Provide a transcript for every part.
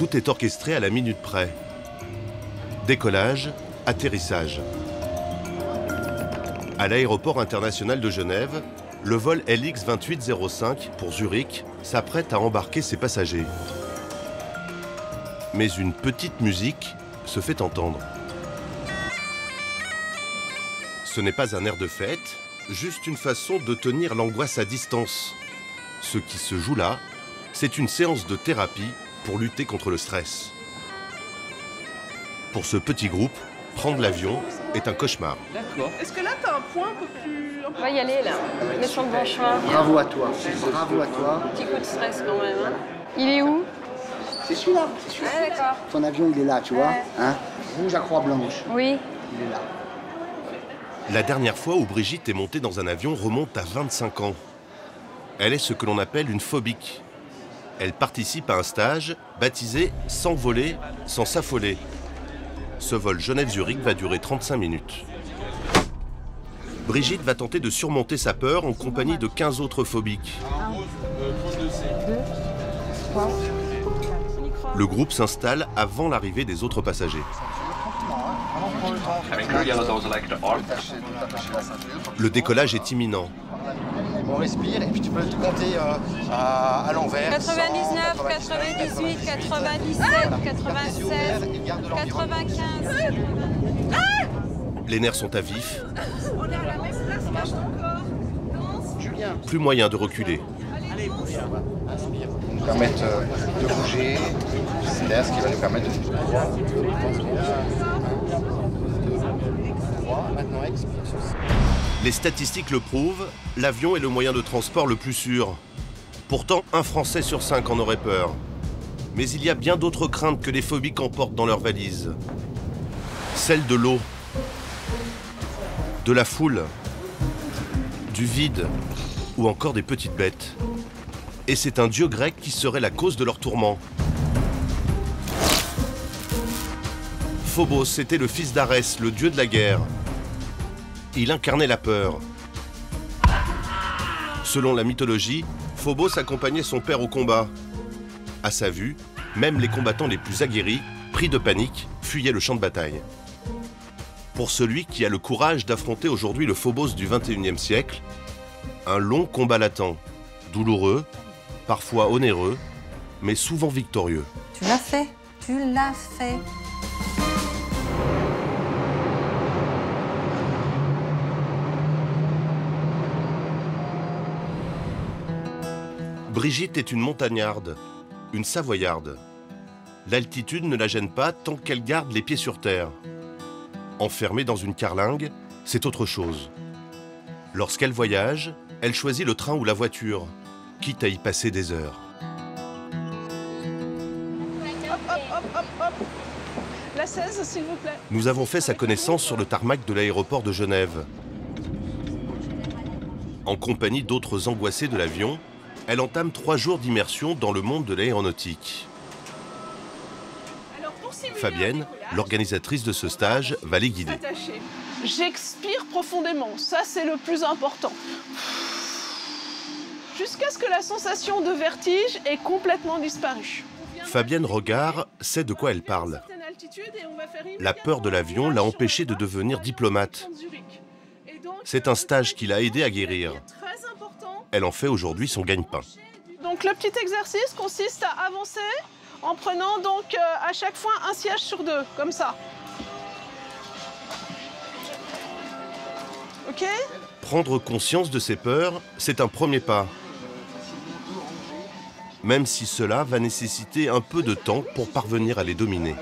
Tout est orchestré à la minute près. Décollage, atterrissage. À l'aéroport international de Genève, le vol LX 2805 pour Zurich s'apprête à embarquer ses passagers. Mais une petite musique se fait entendre. Ce n'est pas un air de fête, juste une façon de tenir l'angoisse à distance. Ce qui se joue là, c'est une séance de thérapie pour lutter contre le stress. Pour ce petit groupe, prendre l'avion est un cauchemar. D'accord. Est-ce que là, tu as un point un peu plus... On va y aller, là. On est sur le bon chemin. Bravo à toi. Bravo à toi. Un petit coup de stress, quand même. Hein. Il est où? C'est celui-là. C'est celui-là. Ah, d'accord. Ton avion, il est là, tu vois. Hein? Rouge à croix blanche. Oui. Il est là. La dernière fois où Brigitte est montée dans un avion remonte à 25 ans. Elle est ce que l'on appelle une phobique. Elle participe à un stage baptisé « Sans voler, sans s'affoler ». Ce vol Genève-Zurich va durer 35 minutes. Brigitte va tenter de surmonter sa peur en compagnie de 15 autres phobiques. Le groupe s'installe avant l'arrivée des autres passagers. Le décollage est imminent. On respire et puis tu peux tout compter à l'envers. 99, 98, 97, 96, 95. Les nerfs sont à vif. Plus moyen de reculer. Inspire pour nous permettre de bouger. C'est d'ailleurs ce qui va nous permettre de droit. Maintenant expire. Les statistiques le prouvent, l'avion est le moyen de transport le plus sûr. Pourtant, un Français sur 5 en aurait peur. Mais il y a bien d'autres craintes que les phobiques emportent dans leurs valises. Celle de l'eau, de la foule, du vide ou encore des petites bêtes. Et c'est un dieu grec qui serait la cause de leur tourment. Phobos était le fils d'Arès, le dieu de la guerre. Il incarnait la peur. Selon la mythologie, Phobos accompagnait son père au combat. À sa vue, même les combattants les plus aguerris, pris de panique, fuyaient le champ de bataille. Pour celui qui a le courage d'affronter aujourd'hui le Phobos du XXIe siècle, un long combat l'attend, douloureux, parfois onéreux, mais souvent victorieux. Tu l'as fait, tu l'as fait. Brigitte est une montagnarde, une savoyarde. L'altitude ne la gêne pas tant qu'elle garde les pieds sur terre. Enfermée dans une carlingue, c'est autre chose. Lorsqu'elle voyage, elle choisit le train ou la voiture, quitte à y passer des heures. La 16, s'il vous plaît. Nous avons fait sa connaissance sur le tarmac de l'aéroport de Genève. En compagnie d'autres angoissés de l'avion, elle entame 3 jours d'immersion dans le monde de l'aéronautique. Fabienne, l'organisatrice de ce stage, va les guider. J'expire profondément, ça c'est le plus important. Jusqu'à ce que la sensation de vertige ait complètement disparu. Fabienne Regard sait de quoi elle parle. La peur de l'avion l'a empêchée de devenir diplomate. C'est un stage qui l'a aidée à guérir. Elle en fait aujourd'hui son gagne-pain. Donc le petit exercice consiste à avancer en prenant donc à chaque fois un siège sur 2, comme ça. Ok ? Prendre conscience de ses peurs, c'est un premier pas. Même si cela va nécessiter un peu de temps pour parvenir à les dominer.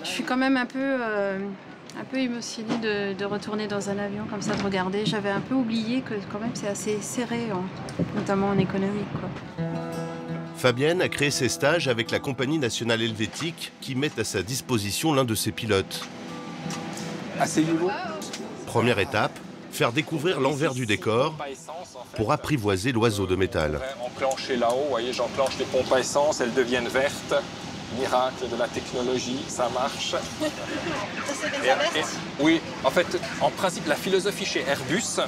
Je suis quand même un peu émotionnée de retourner dans un avion comme ça, de regarder. J'avais un peu oublié que quand même c'est assez serré, notamment en économique, quoi. Fabienne a créé ses stages avec la compagnie nationale helvétique qui met à sa disposition l'un de ses pilotes. À ces niveaux. Première étape, faire découvrir l'envers du décor pour apprivoiser l'oiseau de métal. Enclencher là-haut, vous voyez, j'enclenche les pompes à essence, elles deviennent vertes. Miracle de la technologie, ça marche. Oui, en fait, en principe, la philosophie chez Airbus,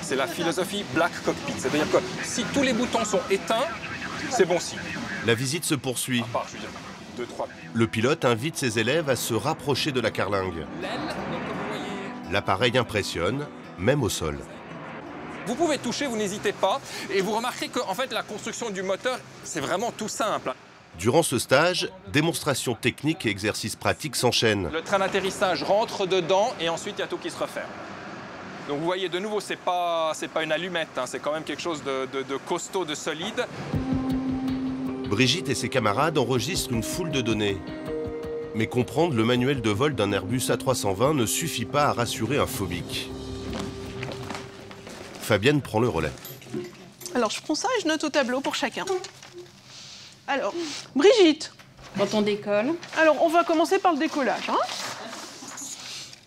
c'est la philosophie Black Cockpit. C'est-à-dire que si tous les boutons sont éteints, c'est bon signe. La visite se poursuit. 2-3. Le pilote invite ses élèves à se rapprocher de la carlingue. L'appareil impressionne, même au sol. Vous pouvez toucher, vous n'hésitez pas. Et vous remarquerez qu'en fait, la construction du moteur, c'est vraiment tout simple. Durant ce stage, démonstrations techniques et exercices pratiques s'enchaînent. Le train d'atterrissage rentre dedans et ensuite, il y a tout qui se referme. Donc vous voyez, de nouveau, c'est pas une allumette, hein, c'est quand même quelque chose de costaud, de solide. Brigitte et ses camarades enregistrent une foule de données. Mais comprendre le manuel de vol d'un Airbus A320 ne suffit pas à rassurer un phobique. Fabienne prend le relais. Alors, je prends ça et je note au tableau pour chacun. Alors, Brigitte. Quand on décolle. Alors, on va commencer par le décollage. Hein.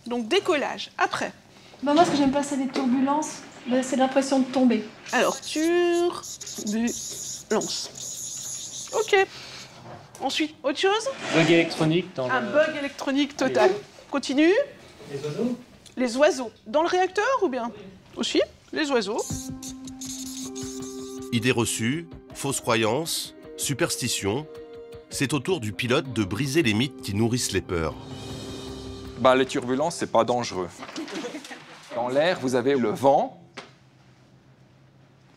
Donc, décollage. Après. Bah moi, ce que j'aime pas, c'est les turbulences. C'est l'impression de tomber. Alors, turbulence. OK. Ensuite, autre chose? Bug électronique dans un bug électronique total. Continue. Les oiseaux? Les oiseaux. Dans le réacteur ou bien? Aussi, les oiseaux. Idées reçues, fausses croyances, superstitions. C'est au tour du pilote de briser les mythes qui nourrissent les peurs. Bah, les turbulences, c'est pas dangereux. Dans l'air, vous avez le vent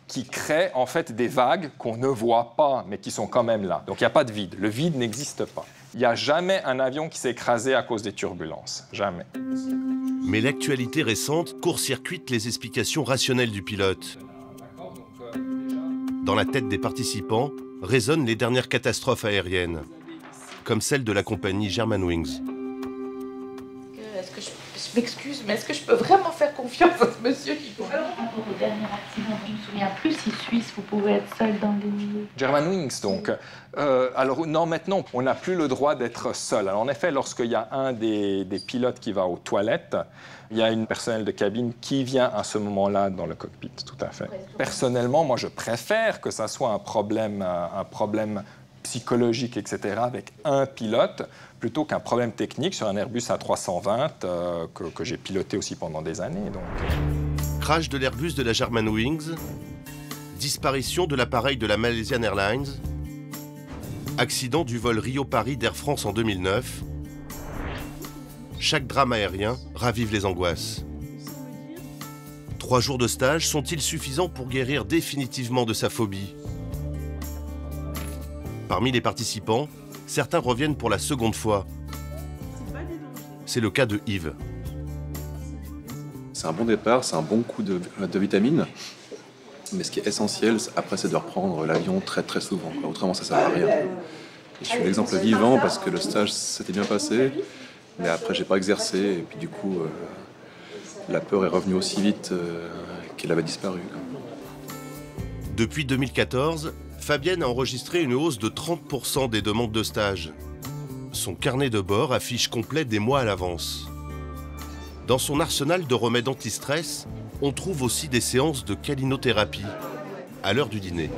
qui crée en fait des vagues qu'on ne voit pas, mais qui sont quand même là. Donc il n'y a pas de vide. Le vide n'existe pas. Il n'y a jamais un avion qui s'est écrasé à cause des turbulences. Jamais. Mais l'actualité récente court-circuite les explications rationnelles du pilote. Dans la tête des participants résonnent les dernières catastrophes aériennes, comme celle de la compagnie Germanwings. Je m'excuse, mais est-ce que je peux vraiment faire confiance à ce monsieur qui court? Au dernier accident, je ne me souviens plus si Suisse, vous pouvez être seul dans les milieux. Germanwings, donc. Alors, non, maintenant, on n'a plus le droit d'être seul. Alors, en effet, lorsqu'il y a un des pilotes qui va aux toilettes, il y a une personnel de cabine qui vient à ce moment-là dans le cockpit, tout à fait. Personnellement, moi, je préfère que ça soit un problème psychologique, etc., avec un pilote, plutôt qu'un problème technique sur un Airbus A320 que j'ai piloté aussi pendant des années. Donc. Crash de l'Airbus de la Germanwings, disparition de l'appareil de la Malaysian Airlines, accident du vol Rio-Paris d'Air France en 2009. Chaque drame aérien ravive les angoisses. 3 jours de stage sont-ils suffisants pour guérir définitivement de sa phobie? Parmi les participants, certains reviennent pour la seconde fois. C'est le cas de Yves. C'est un bon départ, c'est un bon coup de vitamine. Mais ce qui est essentiel, après, c'est de reprendre l'avion très très souvent. Autrement, ça ne sert à rien. Et je suis l'exemple vivant parce que le stage s'était bien passé, mais après, j'ai pas exercé. Et puis du coup, la peur est revenue aussi vite qu'elle avait disparu. Depuis 2014, Fabienne a enregistré une hausse de 30% des demandes de stage. Son carnet de bord affiche complet des mois à l'avance. Dans son arsenal de remèdes anti-stress, on trouve aussi des séances de câlinothérapie à l'heure du dîner.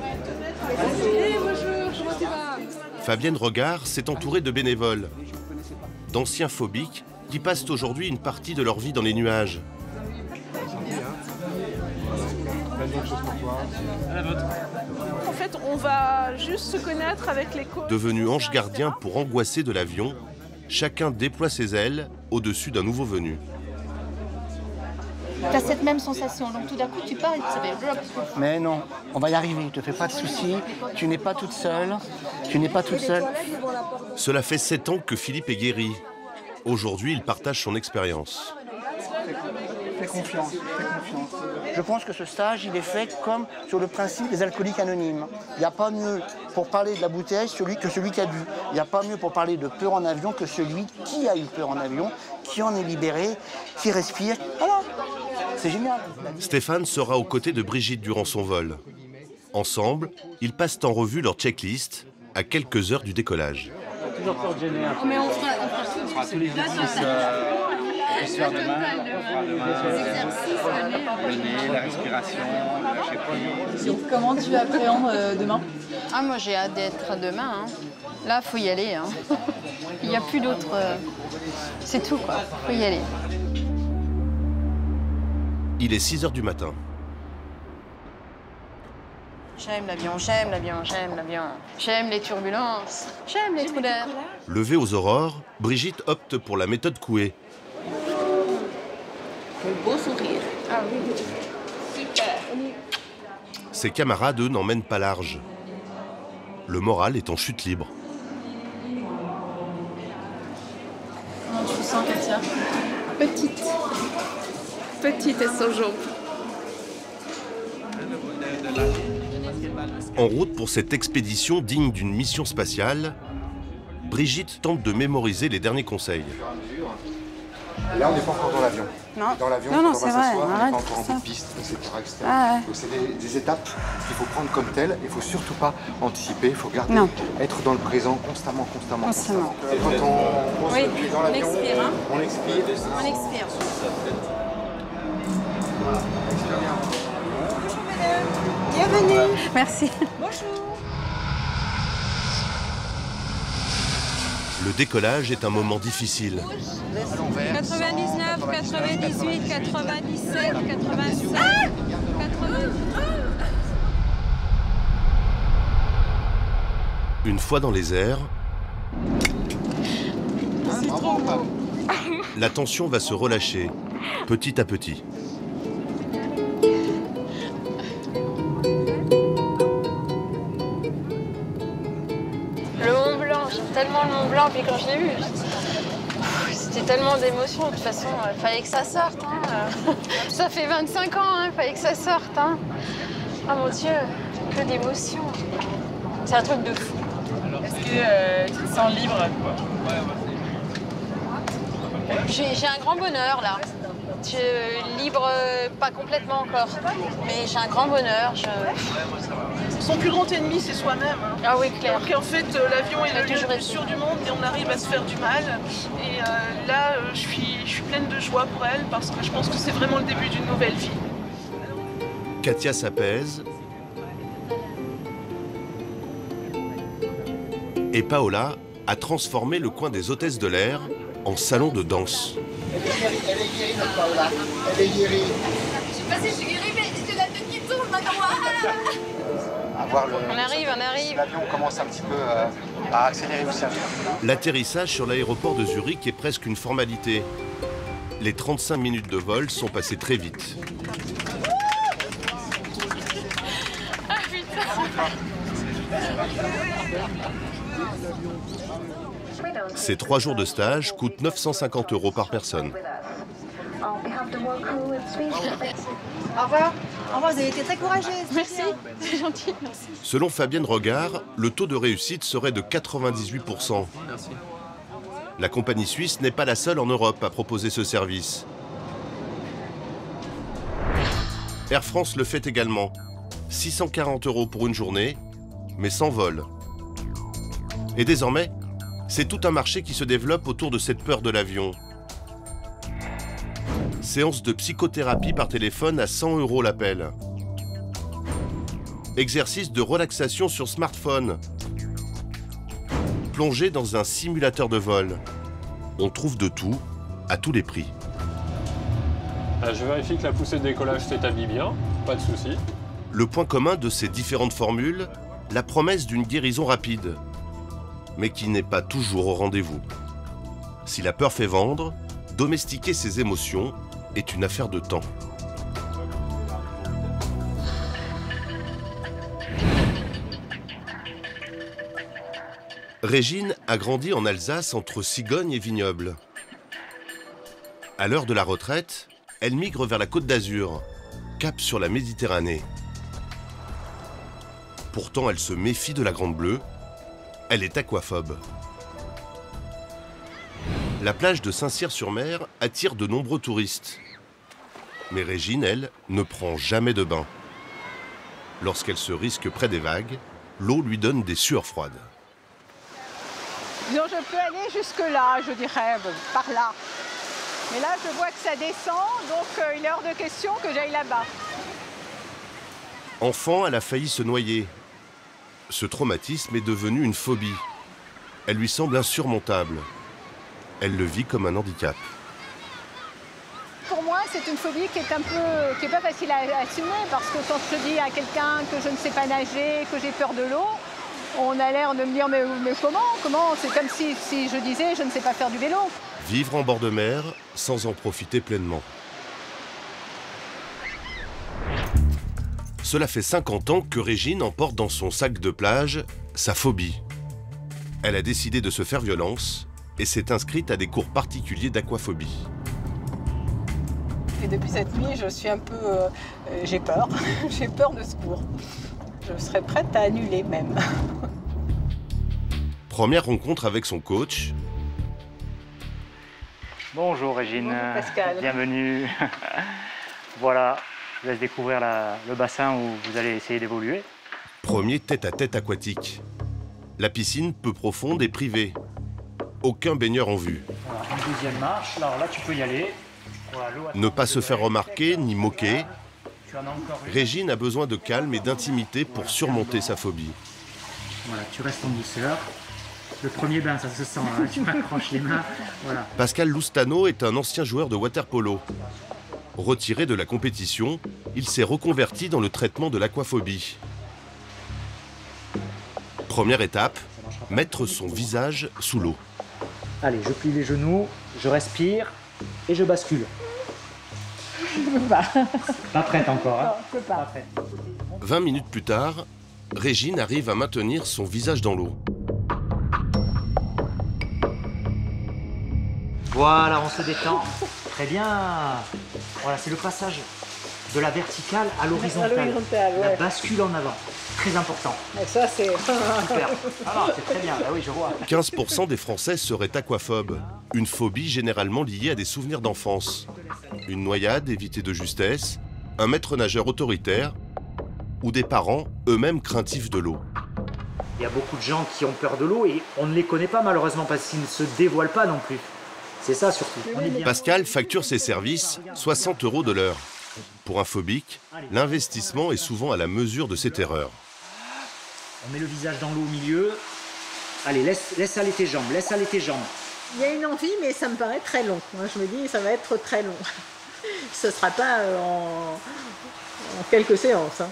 Fabienne Regard s'est entourée de bénévoles, d'anciens phobiques qui passent aujourd'hui une partie de leur vie dans les nuages. En fait, on va juste se connaître avec les Devenus anges gardiens pour angoisser de l'avion, chacun déploie ses ailes au-dessus d'un nouveau venu. Tu as cette même sensation, donc tout d'un coup tu parles, ça fait blop. Mais non, on va y arriver, ne te fais pas de soucis, tu n'es pas toute seule, tu n'es pas toute seule. Cela fait 7 ans que Philippe est guéri. Aujourd'hui, il partage son expérience. Fais confiance, fais confiance. Je pense que ce stage, il est fait comme sur le principe des alcooliques anonymes. Il n'y a pas mieux pour parler de la bouteille que celui qui a bu. Il n'y a pas mieux pour parler de peur en avion que celui qui a eu peur en avion, qui en est libéré, qui respire. Voilà, c'est génial. Stéphane sera aux côtés de Brigitte durant son vol. Ensemble, ils passent en revue leur checklist à quelques heures du décollage. Toujours pour gêner un peu. Mais on fera tous les exercices. Faire demain, le nez, la respiration, lâcher prise. Comment tu appréhendes demain? Ah, moi j'ai hâte d'être demain. Hein. Là, faut y aller. Hein. Il n'y a plus d'autres. C'est tout, quoi. Faut y aller. Il est 6 h du matin. J'aime l'avion, j'aime l'avion, j'aime l'avion. J'aime les turbulences, j'aime les trous d'air. Levée aux aurores, Brigitte opte pour la méthode Coué. Quel beau sourire. Ah oui. Super. Ses camarades, eux, n'emmènent pas large. Le moral est en chute libre. Comment tu te sens, Katia? Petite. Petite et sans jambes. En route pour cette expédition digne d'une mission spatiale, Brigitte tente de mémoriser les derniers conseils. Là, on n'est pas encore dans l'avion. Non. Dans l'avion, Non, quand non, on va c'est vrai, s'asseoir, on n'est arrête, pas encore en ça. bout de piste, etc. etc. Ah ouais. Donc c'est des étapes qu'il faut prendre comme telles. Il ne faut surtout pas anticiper. Il faut garder, Non. être dans le présent constamment. Constamment. Quand on Oui, se plie dans on l'avion, expire, hein. on expire. On expire. Expire bien. Bienvenue. Merci. Le décollage est un moment difficile. 99, 98, 97, 85, 80. Une fois dans les airs, la tension va se relâcher, petit à petit. Le Mont Blanc, j'aime tellement le Mont Blanc, puis quand je l'ai vu, c'était tellement d'émotions. De toute façon, il fallait que ça sorte. Hein. Ça fait 25 ans, il fallait que ça sorte. Hein. Oh mon Dieu, que d'émotions. C'est un truc de fou. Est-ce que tu te sens libre? J'ai un grand bonheur là. Libre, pas complètement encore, mais j'ai un grand bonheur. Son plus grand ennemi, c'est soi-même. Hein. Ah oui, clair. Donc en fait, l'avion est le lieu toujours le été. plus sûr du monde et on arrive à se faire du mal. Et là, je suis pleine de joie pour elle parce que je pense que c'est vraiment le début d'une nouvelle vie. Katia s'apaise et Paola a transformé le coin des hôtesses de l'air en salon de danse. Elle est guérie, notre Paola. Elle est guérie. Je sais pas si je suis guérie, mais j'ai la tête qui tourne maintenant. On arrive. L'avion commence un petit peu à accélérer aussi. L'atterrissage sur l'aéroport de Zurich est presque une formalité. Les 35 minutes de vol sont passées très vite. Ah putain. Ces 3 jours de stage coûtent 950 € par personne. Au revoir. Au revoir, vous avez été très courageuse. Merci, c'est gentil. Merci. Selon Fabienne Regard, le taux de réussite serait de 98%. La compagnie suisse n'est pas la seule en Europe à proposer ce service. Air France le fait également. 640 € pour une journée, mais sans vol. Et désormais, c'est tout un marché qui se développe autour de cette peur de l'avion. Séance de psychothérapie par téléphone à 100 € l'appel. Exercice de relaxation sur smartphone. Plongée dans un simulateur de vol. On trouve de tout, à tous les prix. Je vérifie que la poussée de décollage s'établit bien, pas de souci. Le point commun de ces différentes formules, la promesse d'une guérison rapide, mais qui n'est pas toujours au rendez-vous. Si la peur fait vendre, domestiquer ses émotions est une affaire de temps. Régine a grandi en Alsace entre Cigogne et Vignoble. À l'heure de la retraite, elle migre vers la Côte d'Azur, cap sur la Méditerranée. Pourtant, elle se méfie de la Grande Bleue. Elle est aquaphobe. La plage de Saint-Cyr-sur-Mer attire de nombreux touristes. Mais Régine, elle, ne prend jamais de bain. Lorsqu'elle se risque près des vagues, l'eau lui donne des sueurs froides. Disons, je peux aller jusque-là, je dirais, par là. Mais là, je vois que ça descend, donc il est hors de question que j'aille là-bas. Enfant, elle a failli se noyer. Ce traumatisme est devenu une phobie. Elle lui semble insurmontable. Elle le vit comme un handicap. Pour moi, c'est une phobie qui est pas facile à assumer parce que quand je dis à quelqu'un que je ne sais pas nager, que j'ai peur de l'eau, on a l'air de me dire mais comment? C'est comme si je disais je ne sais pas faire du vélo. Vivre en bord de mer sans en profiter pleinement. Cela fait 50 ans que Régine emporte dans son sac de plage sa phobie. Elle a décidé de se faire violence et s'est inscrite à des cours particuliers d'aquaphobie. Et depuis cette nuit, je suis un peu... j'ai peur. J'ai peur de ce cours. Je serais prête à annuler même. Première rencontre avec son coach. Bonjour Régine. Bonjour Pascal. Bienvenue. Voilà, je vous laisse découvrir le bassin où vous allez essayer d'évoluer. Premier tête-à-tête aquatique. La piscine peu profonde et privée. Aucun baigneur en vue. Voilà, une deuxième marche, alors là tu peux y aller. Voilà, ne pas se faire remarquer ni moquer. Tu en as encore une. Régine a besoin de calme et d'intimité pour surmonter sa phobie. Voilà, tu restes en douceur. Le premier bain, ça se sent, hein, tu m'accroches les mains. Voilà. Pascal Loustano est un ancien joueur de water-polo. Retiré de la compétition, il s'est reconverti dans le traitement de l'aquaphobie. Première étape, mettre son visage sous l'eau. Allez, je plie les genoux, je respire et je bascule. Je peux pas. Pas prête encore, hein? Non, je peux pas. 20 minutes plus tard, Régine arrive à maintenir son visage dans l'eau. Voilà, on se détend. Très bien. Voilà, c'est le passage de la verticale à l'horizontale. La bascule en avant. Très important. Et ça, c'est... Super. Ah non, c'est très bien. Ah oui, je vois. 15% des Français seraient aquaphobes. Une phobie généralement liée à des souvenirs d'enfance. Une noyade évitée de justesse, un maître nageur autoritaire ou des parents eux-mêmes craintifs de l'eau. Il y a beaucoup de gens qui ont peur de l'eau et on ne les connaît pas malheureusement parce qu'ils ne se dévoilent pas non plus. C'est ça surtout. On est bien. Pascal facture ses services 60 € de l'heure. Pour un phobique, l'investissement est souvent à la mesure de ses terreurs. On met le visage dans l'eau au milieu. Allez, laisse aller tes jambes, laisse aller tes jambes. Il y a une envie, mais ça me paraît très long. Moi, je me dis, ça va être très long. Ce ne sera pas en quelques séances. Hein.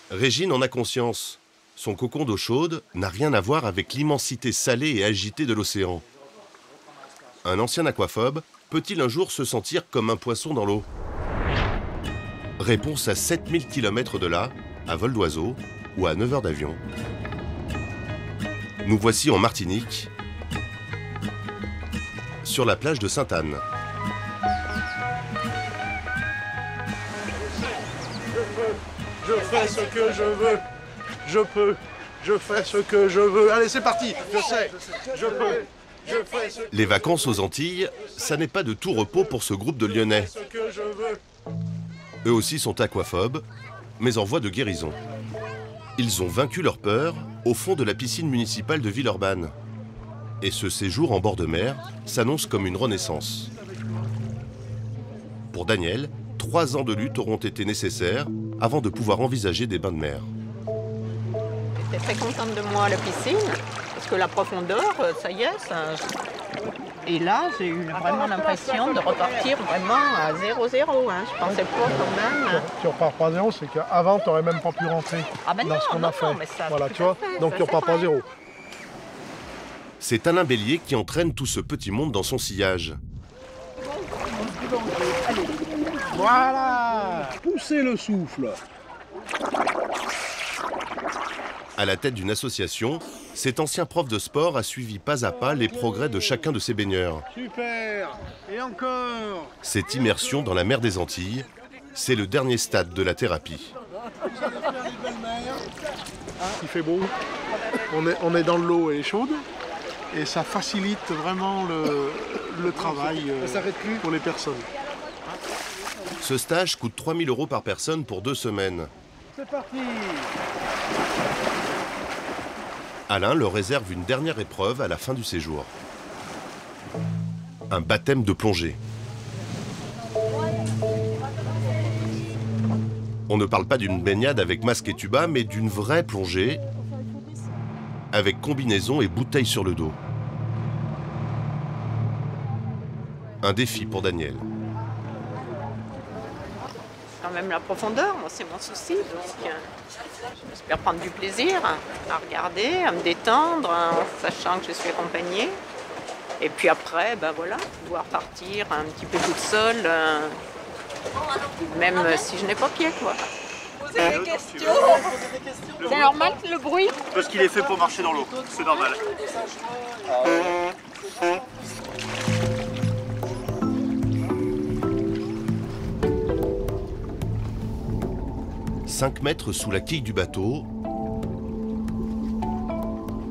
Régine en a conscience. Son cocon d'eau chaude n'a rien à voir avec l'immensité salée et agitée de l'océan. Un ancien aquaphobe peut-il un jour se sentir comme un poisson dans l'eau? Réponse à 7000 km de là, à vol d'oiseau ou à 9 heures d'avion. Nous voici en Martinique, sur la plage de Sainte-Anne. Je fais ce que je veux. Je peux. Je fais ce que je veux. Allez, c'est parti. Je sais. Je peux. Les vacances aux Antilles, ça n'est pas de tout repos pour ce groupe de Lyonnais. Eux aussi sont aquaphobes, mais en voie de guérison. Ils ont vaincu leur peur au fond de la piscine municipale de Villeurbanne. Et ce séjour en bord de mer s'annonce comme une renaissance. Pour Daniel, 3 ans de lutte auront été nécessaires avant de pouvoir envisager des bains de mer. J'étais très contente de moi à la piscine, parce que la profondeur, ça y est, ça... Et là, j'ai eu vraiment l'impression de repartir vraiment à 0-0. Hein. Je pensais pas quand même. Tu repars pas à 0, c'est qu'avant, tu n'aurais même pas pu rentrer dans ce qu'on a fait. Voilà, tu vois, donc tu repars pas à 0. C'est Alain Bélier qui entraîne tout ce petit monde dans son sillage. Voilà, poussez le souffle. À la tête d'une association, cet ancien prof de sport a suivi pas à pas les progrès de chacun de ses baigneurs. Super. Et encore. Cette immersion dans la mer des Antilles, c'est le dernier stade de la thérapie. Il fait beau, on est dans l'eau, elle est chaude, et ça facilite vraiment le travail pour les personnes. Ce stage coûte 3 000 € par personne pour 2 semaines. C'est parti. Alain leur réserve une dernière épreuve à la fin du séjour. Un baptême de plongée. On ne parle pas d'une baignade avec masque et tuba, mais d'une vraie plongée avec combinaison et bouteille sur le dos. Un défi pour Daniel. quand même la profondeur, moi c'est mon souci. Donc j'espère prendre du plaisir à regarder, à me détendre, en sachant que je suis accompagnée. Et puis après, ben voilà, pouvoir partir un petit peu toute seule, même si je n'ai pas pied, quoi. Poser des questions. C'est normal le bruit? Parce qu'il est fait pour marcher dans l'eau, c'est normal. 5 mètres sous la quille du bateau,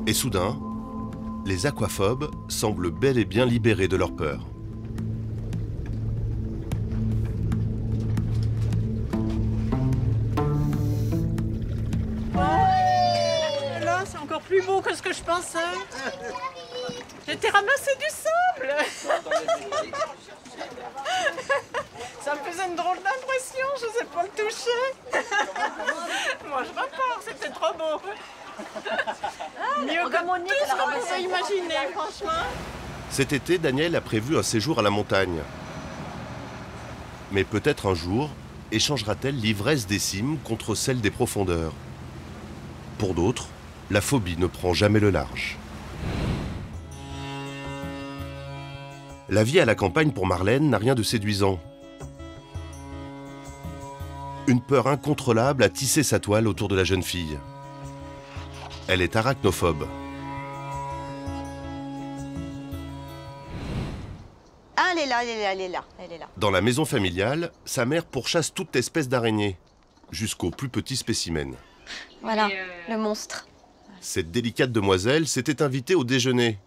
et soudain, les aquaphobes semblent bel et bien libérés de leur peur. Là, c'est encore plus beau que ce que je pensais. J'ai été ramasser du sable. Ça me faisait une drôle d'impression, je ne sais pas le toucher. Moi, je repars, c'était trop beau. Mieux que tout ce qu'on pouvait imaginer, franchement. Cet été, Daniel a prévu un séjour à la montagne. Mais peut-être un jour, échangera-t-elle l'ivresse des cimes contre celle des profondeurs. Pour d'autres, la phobie ne prend jamais le large. La vie à la campagne pour Marlène n'a rien de séduisant. Une peur incontrôlable a tissé sa toile autour de la jeune fille. Elle est arachnophobe. Ah, elle est là, elle est là, elle est là, elle est là. Dans la maison familiale, sa mère pourchasse toute espèce d'araignée, jusqu'au plus petit spécimen. Voilà, le monstre. Cette délicate demoiselle s'était invitée au déjeuner.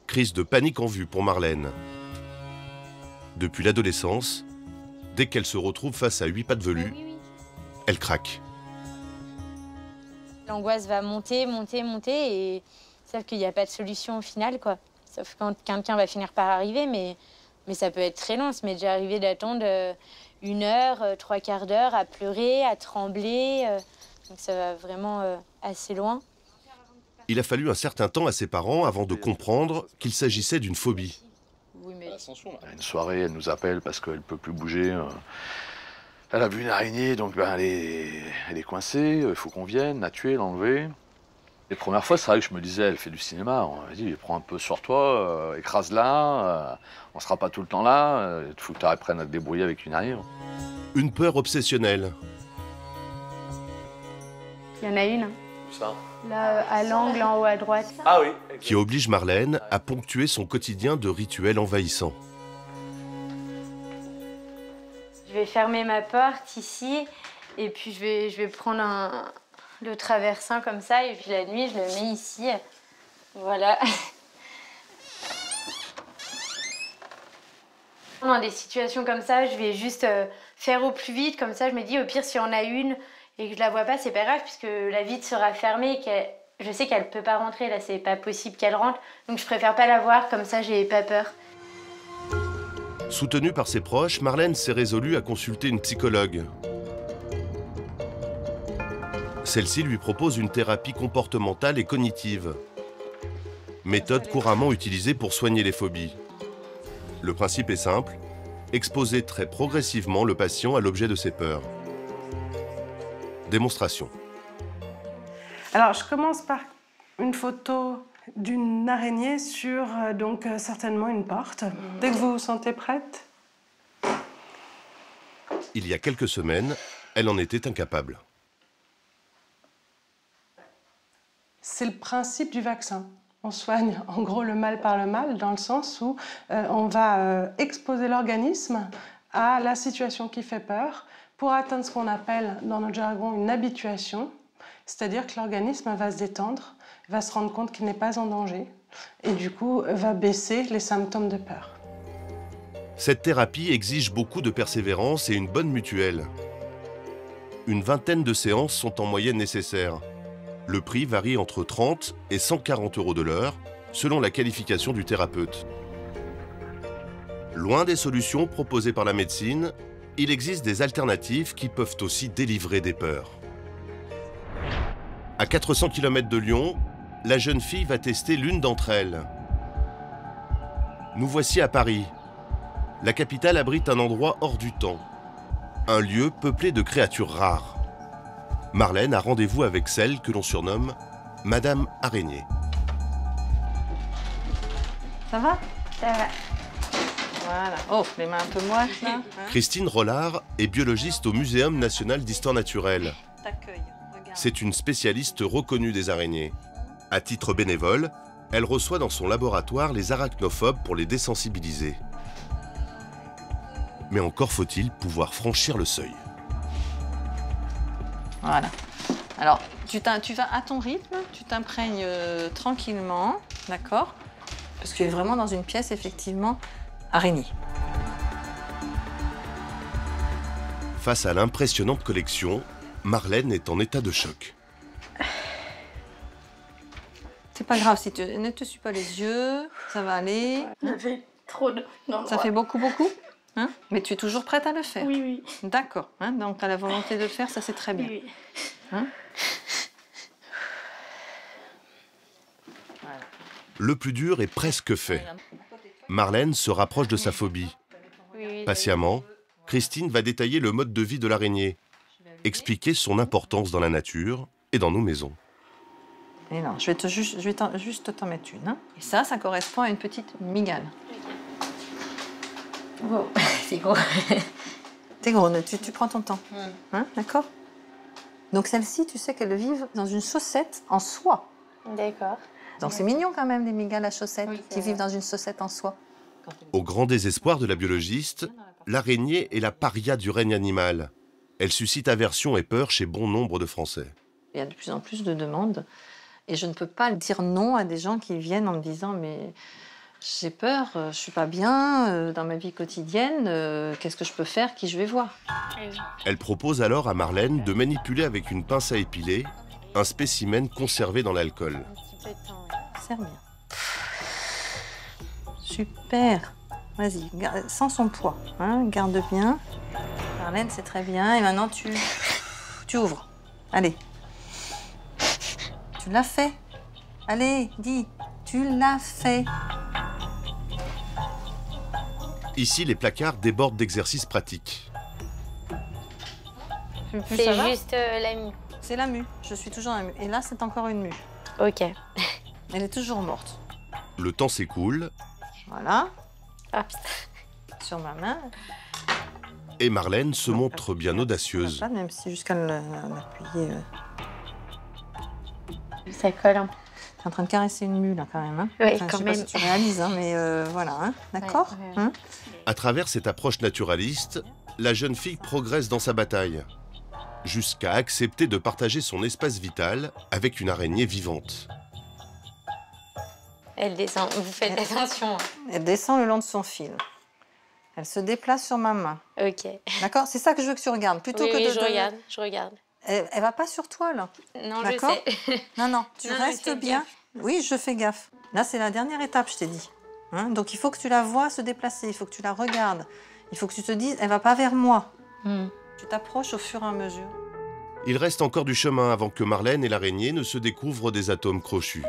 Crise de panique en vue pour Marlène. Depuis l'adolescence, dès qu'elle se retrouve face à 8 pattes velues, elle craque. L'angoisse va monter, monter, monter, et sauf qu'il n'y a pas de solution au final, quoi. Sauf quand quelqu'un va finir par arriver, mais ça peut être très long. Ça m'est déjà arrivé d'attendre 1 heure, 3/4 d'heure à pleurer, à trembler. Donc ça va vraiment assez loin. Il a fallu un certain temps à ses parents avant de comprendre qu'il s'agissait d'une phobie. Oui, mais... Une soirée, elle nous appelle parce qu'elle ne peut plus bouger. Elle a vu une araignée, donc ben, elle est coincée, il faut qu'on vienne la tuer, l'enlever. Les premières fois, c'est vrai que je me disais, elle fait du cinéma, on m'a dit, prends un peu sur toi, écrase-la, on ne sera pas tout le temps là, il faut que tu apprennes à te débrouiller avec une araignée. Une peur obsessionnelle. Il y en a une. Où ça ? Là, à l'angle, en haut à droite. Ah oui. Qui oblige Marlène à ponctuer son quotidien de rituels envahissants. Je vais fermer ma porte ici, et puis je vais prendre le traversin comme ça, et puis la nuit, je le mets ici. Voilà. Dans des situations comme ça, je vais juste faire au plus vite, comme ça je me dis, au pire, si on a une et que je la vois pas, c'est pas grave, puisque la vitre sera fermée, je sais qu'elle peut pas rentrer, là, c'est pas possible qu'elle rentre, donc je préfère pas la voir, comme ça j'ai pas peur. Soutenue par ses proches, Marlène s'est résolue à consulter une psychologue. Celle-ci lui propose une thérapie comportementale et cognitive, méthode couramment utilisée pour soigner les phobies. Le principe est simple, exposer très progressivement le patient à l'objet de ses peurs. Démonstration. Alors, je commence par une photo d'une araignée sur donc certainement une porte. Dès que vous vous sentez prête. Il y a quelques semaines, elle en était incapable. C'est le principe du vaccin. On soigne en gros le mal par le mal, dans le sens où on va exposer l'organisme à la situation qui fait peur pour atteindre ce qu'on appelle dans notre jargon une habituation, c'est-à-dire que l'organisme va se détendre, va se rendre compte qu'il n'est pas en danger et du coup va baisser les symptômes de peur. Cette thérapie exige beaucoup de persévérance et une bonne mutuelle. Une vingtaine de séances sont en moyenne nécessaires. Le prix varie entre 30 et 140 € de l'heure, selon la qualification du thérapeute. Loin des solutions proposées par la médecine, il existe des alternatives qui peuvent aussi délivrer des peurs. À 400 km de Lyon, la jeune fille va tester l'une d'entre elles. Nous voici à Paris. La capitale abrite un endroit hors du temps. un lieu peuplé de créatures rares. Marlène a rendez-vous avec celle que l'on surnomme Madame Araignée. Ça va? Ça va. Voilà. Oh, les mains un peu moites, là. Christine Rollard est biologiste au Muséum national d'histoire naturelle. C'est une spécialiste reconnue des araignées. À titre bénévole, elle reçoit dans son laboratoire les arachnophobes pour les désensibiliser. Mais encore faut-il pouvoir franchir le seuil. Voilà. Alors, tu vas à ton rythme, tu t'imprègnes tranquillement, d'accord? Parce que tu es vraiment dans une pièce, effectivement, araignée. Face à l'impressionnante collection, Marlène est en état de choc. C'est pas grave, si ne te suis pas les yeux, ça va aller. Ça fait trop de... Non, ça fait beaucoup, beaucoup, hein? Mais tu es toujours prête à le faire? Oui, oui. D'accord, hein? Donc tu as la volonté de le faire, ça c'est très bien. Oui, oui. Hein? Voilà. Le plus dur est presque fait. Marlène se rapproche de sa phobie. Patiemment, Christine va détailler le mode de vie de l'araignée, expliquer son importance dans la nature et dans nos maisons. Et non, je vais juste t'en mettre une. Hein. Et ça correspond à une petite mygale. Wow, c'est gros. C'est gros, tu prends ton temps. Hein, d'accord? Donc celles-ci, tu sais qu'elles vivent dans une chaussette en soie. D'accord. Donc c'est mignon quand même, les mygales à chaussettes qui vivent dans une chaussette en soie. Au grand désespoir de la biologiste, l'araignée est la paria du règne animal. Elle suscite aversion et peur chez bon nombre de Français. Il y a de plus en plus de demandes. Et je ne peux pas dire non à des gens qui viennent en me disant « mais j'ai peur, je ne suis pas bien dans ma vie quotidienne, qu'est-ce que je peux faire, qui je vais voir ?» Elle propose alors à Marlène de manipuler avec une pince à épiler un spécimen conservé dans l'alcool. Serre bien. Super. Vas-y, sans son poids, hein, garde bien. Marlène, c'est très bien. Et maintenant, tu ouvres. Allez. Tu l'as fait. Allez, dis. Tu l'as fait. Ici, les placards débordent d'exercices pratiques. C'est juste la mue. C'est la mue. Je suis toujours la mue. Et là, c'est encore une mue. Ok. Elle est toujours morte. Le temps s'écoule. Voilà. Ah, sur ma main. Et Marlène se montre bien audacieuse. Même si jusqu'à l'appuyer. Ça colle un peu. Tu es en train de caresser une mue là quand même. Hein, oui, enfin, quand je sais même. Pas si tu réalises, hein, mais voilà. Hein, d'accord. Ouais. Hein. À travers cette approche naturaliste, la jeune fille progresse dans sa bataille, jusqu'à accepter de partager son espace vital avec une araignée vivante. Elle descend, vous faites attention. Elle descend le long de son fil. Elle se déplace sur ma main. Ok. D'accord? C'est ça que je veux que tu regardes. Plutôt que je regarde. Elle va pas sur toi, là. Non, je sais. Non, tu restes bien. Gaffe. Oui, je fais gaffe. Là, c'est la dernière étape, je t'ai dit. Hein? Donc, il faut que tu la vois se déplacer. Il faut que tu la regardes. Il faut que tu te dises, elle va pas vers moi. Tu t'approches au fur et à mesure. Il reste encore du chemin avant que Marlène et l'araignée ne se découvrent des atomes crochus.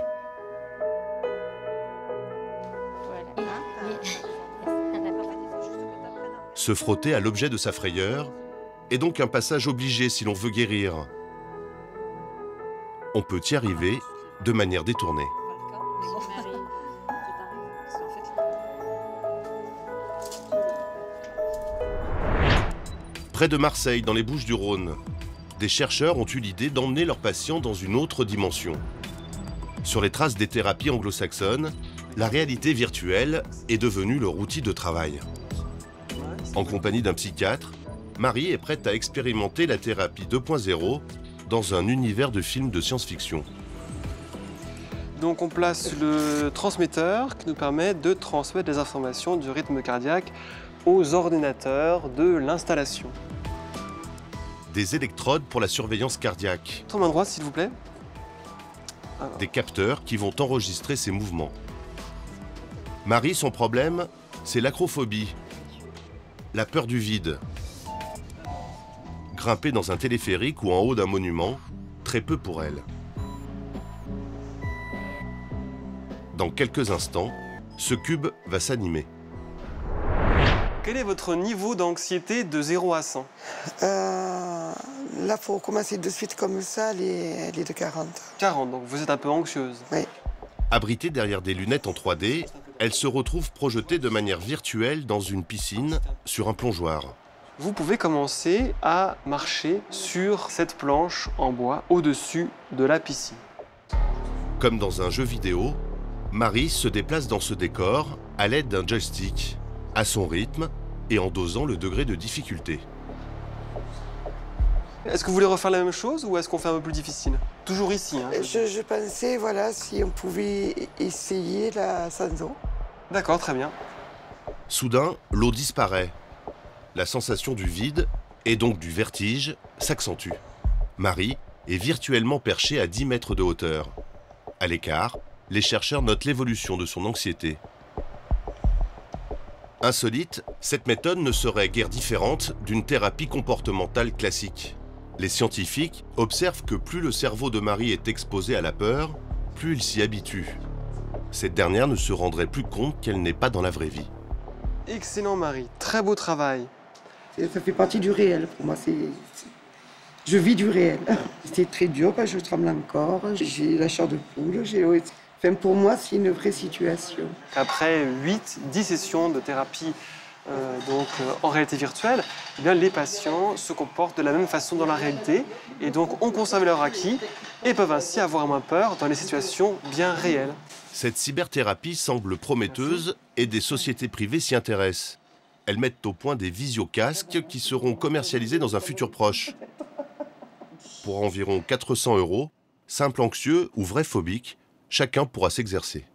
Se frotter à l'objet de sa frayeur est donc un passage obligé si l'on veut guérir. On peut y arriver de manière détournée. Près de Marseille, dans les Bouches-du-Rhône, des chercheurs ont eu l'idée d'emmener leurs patients dans une autre dimension. Sur les traces des thérapies anglo-saxonnes, la réalité virtuelle est devenue leur outil de travail. En compagnie d'un psychiatre, Marie est prête à expérimenter la thérapie 2.0 dans un univers de films de science-fiction. Donc on place le transmetteur qui nous permet de transmettre les informations du rythme cardiaque aux ordinateurs de l'installation. Des électrodes pour la surveillance cardiaque. Votre main droite, s'il vous plaît. Alors. Des capteurs qui vont enregistrer ses mouvements. Marie, son problème, c'est l'acrophobie, la peur du vide. Grimper dans un téléphérique ou en haut d'un monument, très peu pour elle. Dans quelques instants, ce cube va s'animer. Quel est votre niveau d'anxiété de 0 à 100? Là, pour commencer de suite comme ça, elle est de 40. 40, donc vous êtes un peu anxieuse. Oui. Abritée derrière des lunettes en 3D, elle se retrouve projetée de manière virtuelle dans une piscine, sur un plongeoir. Vous pouvez commencer à marcher sur cette planche en bois au-dessus de la piscine. Comme dans un jeu vidéo, Marie se déplace dans ce décor à l'aide d'un joystick, à son rythme et en dosant le degré de difficulté. Est-ce que vous voulez refaire la même chose ou est-ce qu'on fait un peu plus difficile? Toujours ici. Hein, je pensais, voilà, si on pouvait essayer la sans eau. D'accord, très bien. Soudain, l'eau disparaît. La sensation du vide, et donc du vertige, s'accentue. Marie est virtuellement perchée à 10 mètres de hauteur. À l'écart, les chercheurs notent l'évolution de son anxiété. Insolite, cette méthode ne serait guère différente d'une thérapie comportementale classique. Les scientifiques observent que plus le cerveau de Marie est exposé à la peur, plus il s'y habitue. Cette dernière ne se rendrait plus compte qu'elle n'est pas dans la vraie vie. Excellent Marie, très beau travail. Ça fait partie du réel pour moi. Je vis du réel. C'était très dur parce que je tremble encore. J'ai la chair de poule. Enfin, pour moi, c'est une vraie situation. Après 8-10 sessions de thérapie en réalité virtuelle, eh bien, les patients se comportent de la même façon dans la réalité et donc ont conservé leur acquis et peuvent ainsi avoir moins peur dans les situations bien réelles. Cette cyberthérapie semble prometteuse et des sociétés privées s'y intéressent. Elles mettent au point des visiocasques qui seront commercialisés dans un futur proche. Pour environ 400 €, simple anxieux ou vrai phobique, chacun pourra s'exercer.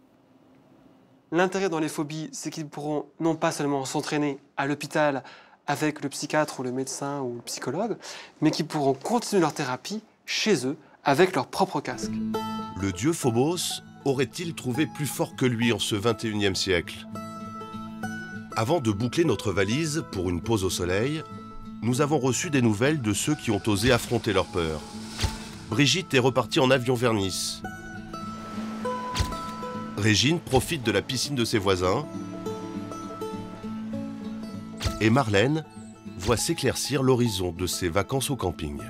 L'intérêt dans les phobies, c'est qu'ils pourront non pas seulement s'entraîner à l'hôpital avec le psychiatre ou le médecin ou le psychologue, mais qu'ils pourront continuer leur thérapie chez eux avec leur propre casque. Le dieu Phobos aurait-il trouvé plus fort que lui en ce 21e siècle? Avant de boucler notre valise pour une pause au soleil, nous avons reçu des nouvelles de ceux qui ont osé affronter leur peur. Brigitte est repartie en avion vers Nice. Régine profite de la piscine de ses voisins. Et Marlène voit s'éclaircir l'horizon de ses vacances au camping.